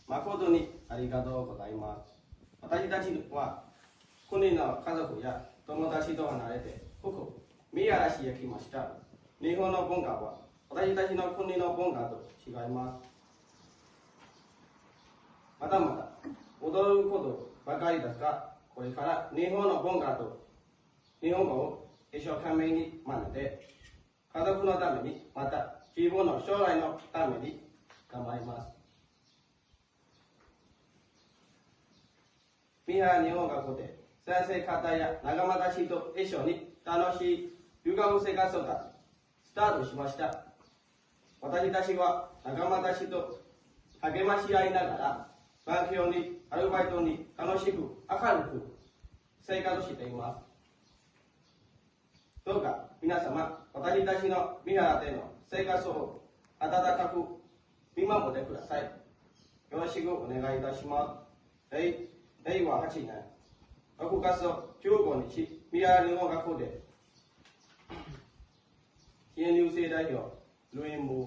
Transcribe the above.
誠にありがとうございます。私たちは国の家族や友達と離れてここ宮原市へ来ました。日本の文化は私たちの国の文化と違います。まだまだ踊ることばかりですが、これから日本の文化と日本語を一生懸命に学んで、家族のために、また自分の将来のために頑張ります。三原日本学校で先生方や仲間たちと一緒に楽しい留学生活がスタートしました。私たちは仲間たちと励まし合いながら、勉強にアルバイトに楽しく明るく生活しています。どうか皆様、私たちの三原での生活を温かく見守ってください。よろしくお願いいたします。令和8年6月15日、三原日本学校で新入生代表、ルイン部